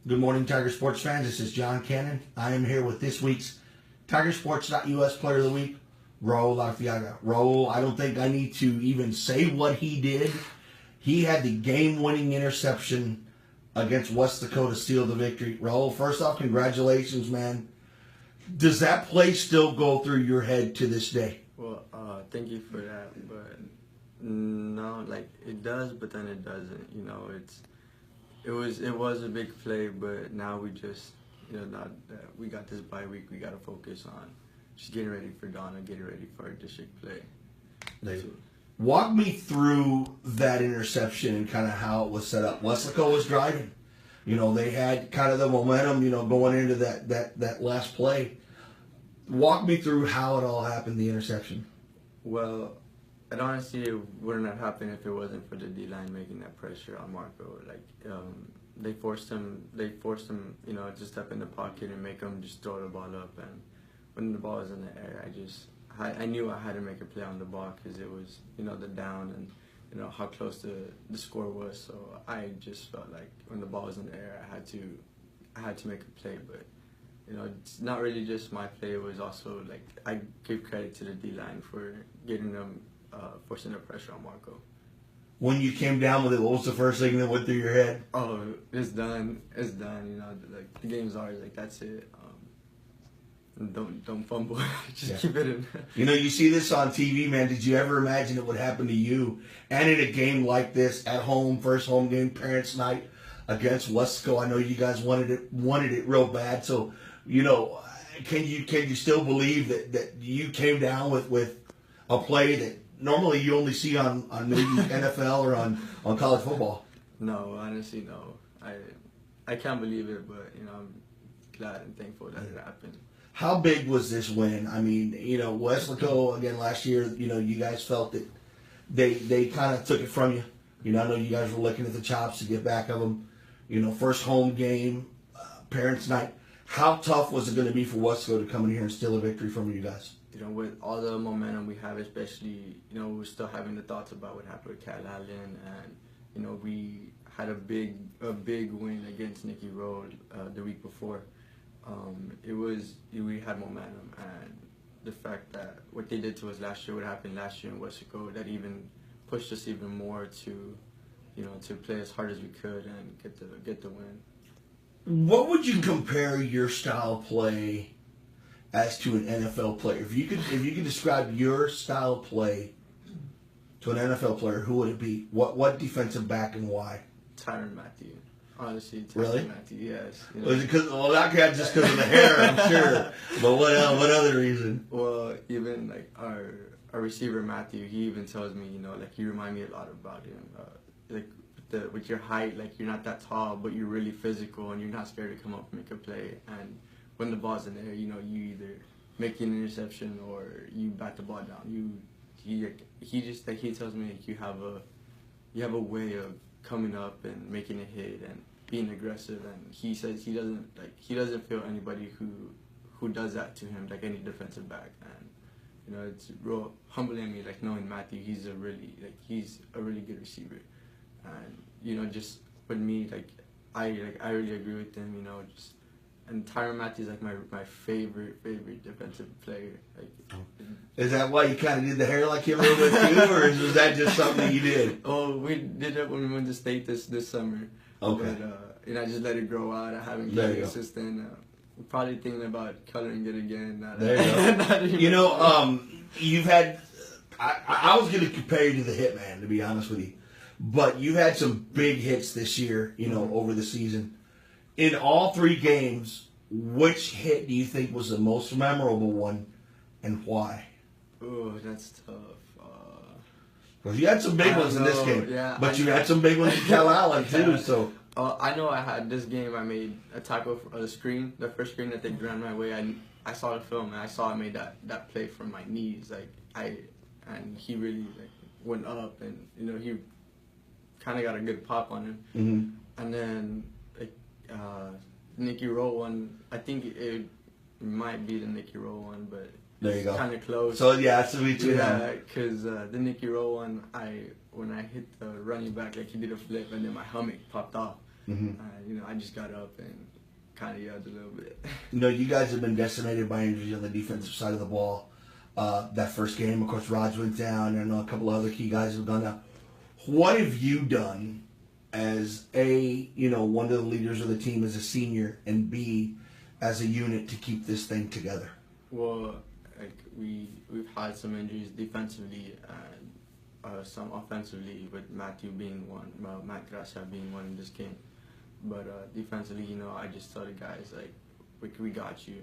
Good morning, Tiger Sports fans. This is John Cannon. I am here with this week's TigerSports.us Player of the Week, Raul Arteaga. Raul, I don't think I need to even say what he did. He had the game-winning interception against West Dakota to steal the victory. Raul, first off, congratulations, man. Does that play still go through your head to this day? Well, thank you for that, but no, like it does, but then it doesn't. You know, it was a big play, but now we just, now that we got this bye week, we got to focus on just getting ready for Donna, getting ready for our district play. Walk me through that interception and kind of how it was set up. West Dakota was driving. They had kind of the momentum, going into that last play. Walk me through how it all happened, the interception. Well, it honestly wouldn't have happened if it wasn't for the D-line making that pressure on Marco. Like, they forced him, to step in the pocket and make him just throw the ball up. And when the ball was in the air, I knew I had to make a play on the ball because it was, the down and, how close the score was. So I just felt like when the ball was in the air, I had to make a play. But, it's not really just my play. It was also, like, I give credit to the D-line for getting them, forcing the pressure on Marco. When you came down with it, what was the first thing that went through your head? Oh, it's done. It's done. Like the game's ours. Like that's it. Don't fumble. Just keep it in. You see this on TV, man. Did you ever imagine it would happen to you? And in a game like this, at home, first home game, parents' night against Wesco. I know you guys wanted it real bad. So, can you still believe that you came down with a play that normally you only see on maybe NFL or on college football? No, honestly, no. I can't believe it, but I'm glad and thankful that it happened. How big was this win? I mean, Westlaco again last year. You guys felt that they kind of took it from you. I know you guys were looking at the chops to get back of them. First home game, parents' night. How tough was it going to be for Westlaco to come in here and steal a victory from you guys? With all the momentum we have, especially, we're still having the thoughts about what happened with Cal Allen, and we had a big win against Nicky Road the week before. We had momentum, and the fact that what they did to us last year, what happened last year in Wesco, that even pushed us even more to, to play as hard as we could and get the win. What would you compare your style of play as to an NFL player? If you could describe your style of play to an NFL player, who would it be? What defensive back and why? Tyrann Mathieu. Honestly, really? Mathieu, yes. Was it not just because of the hair, I'm sure. But what other reason? Well, even like our receiver Mathieu, he even tells me, like you remind me a lot about him. With your height, like you're not that tall, but you're really physical and you're not scared to come up and make a play. And when the ball's in there, you either make an interception or you bat the ball down. He tells me like you have a way of coming up and making a hit and being aggressive, and he says he doesn't feel anybody who does that to him, like any defensive back. And it's real humbling to me, like knowing Mathieu, he's a really good receiver. And just with me, I really agree with him, and Tyrann Mathieu is like my favorite defensive player. Is that why you kind of did the hair like him a little bit too, or was that just something that you did? Oh, we did it when we went to state this summer. Okay. But I just let it grow out. I haven't been consistent. Probably thinking about coloring it again. There you go. You've had. I was going to compare you to the Hitman, to be honest with you, but you've had some big hits this year. Over the season. In all three games, which hit do you think was the most memorable one, and why? Oh, that's tough. Because you had some big ones in this game, but you had some big ones in Cal Allen too. So I know I had this game. I made a tackle for the screen, the first screen that they ran my way. I saw the film and I saw I made that play from my knees. And he really went up, and he kind of got a good pop on him. Mm-hmm. And then Nicky Rowe one, I think it might be the Nicky Rowe one, but there you go. Kind of close. So yeah, it's between them. Yeah, because the Nicky Rowe one, when I hit the running back, like he did a flip, and then my helmet popped off. I just got up and kind of yelled a little bit. You guys have been decimated by injuries on the defensive side of the ball. That first game, of course, Raj went down, and a couple of other key guys have gone down. What have you done as one of the leaders of the team as a senior, and B, as a unit to keep this thing together? Well, we've had some injuries defensively and some offensively, with Matthew being one, Matt Gracia being one in this game. But defensively, I just tell the guys we got you.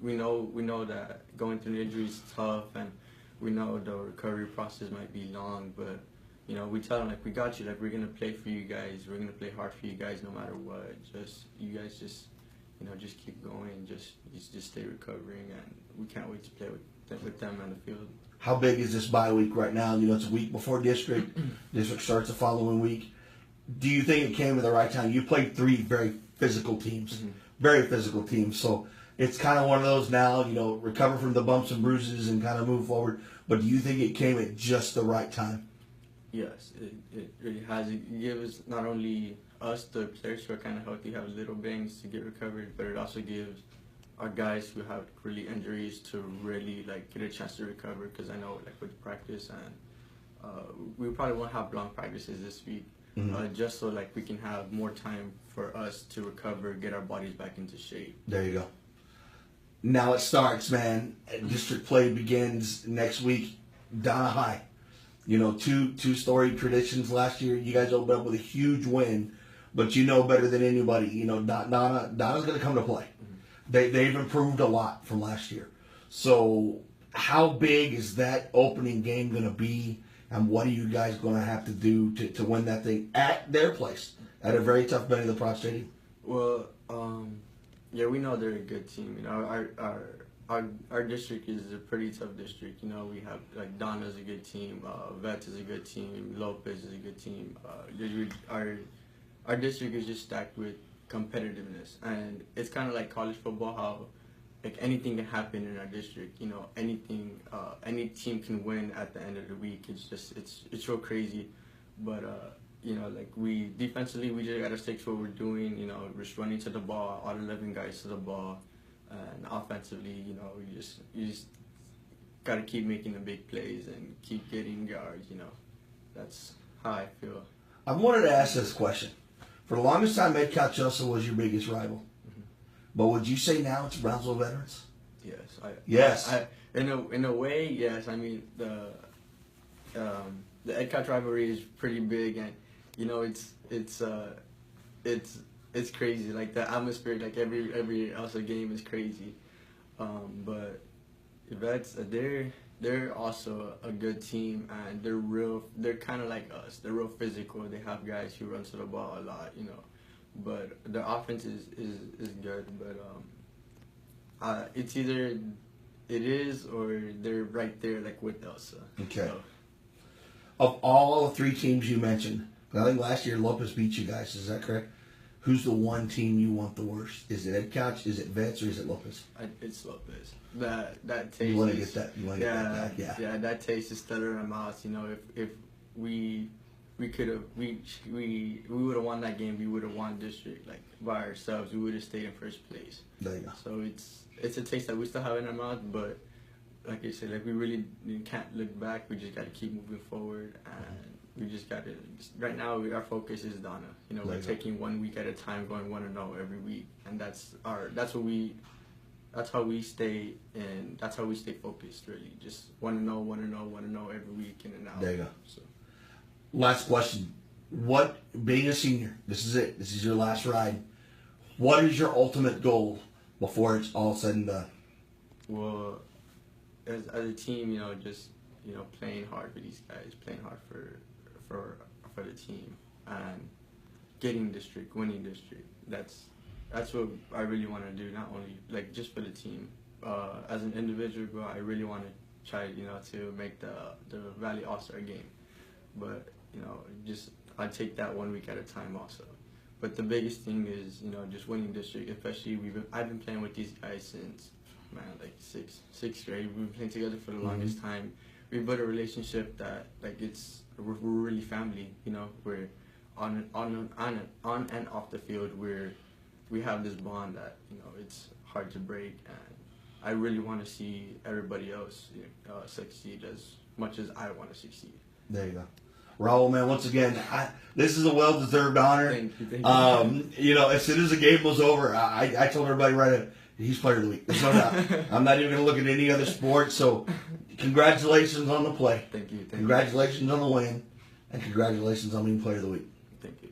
We know that going through injuries is tough, and we know the recovery process might be long, but we tell them we got you. We're gonna play for you guys. We're gonna play hard for you guys no matter what. You guys just keep going. Just stay recovering, and we can't wait to play with them on the field. How big is this bye week right now? It's a week before district. District starts the following week. Do you think it came at the right time? You played 3 very physical teams, very physical teams. So it's kind of one of those now, recover from the bumps and bruises and kind of move forward. But do you think it came at just the right time? Yes, it really has. It gives not only us, the players who are kind of healthy, have little bangs to get recovered, but it also gives our guys who have really injuries to really get a chance to recover. Because I know with practice, and we probably won't have long practices this week. Just so we can have more time for us to recover, get our bodies back into shape. There you go. Now it starts, man. District play begins next week. Donna High. 2 storied traditions last year. You guys opened up with a huge win, but better than anybody. Donna's going to come to play. They've improved a lot from last year. So how big is that opening game going to be? And what are you guys going to have to do to win that thing at their place, at a very tough Benny the Prof Stadium? Well, we know they're a good team. Our district is a pretty tough district. We have Donna's a good team, Vets is a good team, Lopez is a good team. Our district is just stacked with competitiveness, and it's kind of like college football, how anything can happen in our district. Anything, any team can win at the end of the week. It's so crazy, but we defensively, we just gotta stick to what we're doing. We're just running to the ball, all 11 guys to the ball, and offensively, you just gotta keep making the big plays and keep getting yards. That's how I feel. I wanted to ask this question. For the longest time, Ed Calchosa was your biggest rival. But would you say now it's Brownsville Veterans? Yes. Yes. In a way, yes. I mean, the Ed-Cat rivalry is pretty big, and it's crazy. The atmosphere, every also game is crazy. But Vets, they're also a good team, and they're kind of like us. They're real physical. They have guys who run to the ball a lot, But their offense is good, but it's either it is or they're right there with Elsa. Okay. So. Of all the 3 teams you mentioned, I think last year Lopez beat you guys. Is that correct? Who's the one team you want the worst? Is it Ed Couch? Is it Vets? Or is it Lopez? It's Lopez. That taste. You want to get that? You want to get that back? Yeah. Yeah, that taste is still in our mouths. If we could have we would have won that game. We would have won district by ourselves. We would have stayed in first place. There you go. So it's a taste that we still have in our mouth, but like I said, we really can't look back. We just got to keep moving forward, and we just got to. Right now, our focus is Donna. We're taking 1 week at a time, going 1-0 every week, and that's how we stay, and that's how we stay focused. Really, just 1-0, 1-0 every week, in and out. There you go. So. Last question. Being a senior, this is it. This is your last ride. What is your ultimate goal before it's all said and done? Well, as a team, just playing hard for these guys, playing hard for the team, and getting district, winning district. That's what I really want to do. Not only just for the team. As an individual, I really want to try, to make the Valley All-Star game. But I take that 1 week at a time also. But the biggest thing is just winning district. Especially I've been playing with these guys since sixth grade. We've been playing together for the longest time. We built a relationship that we're really family. We're on and off the field, we have this bond that it's hard to break, and I really want to see everybody else succeed as much as I want to succeed. There you go. Raul, man, once again, this is a well-deserved honor. Thank you. As soon as the game was over, I told everybody right away, he's player of the week. There's no doubt. I'm not even going to look at any other sport. So, congratulations on the play. Thank you. Congratulations on the win. And congratulations on being player of the week. Thank you.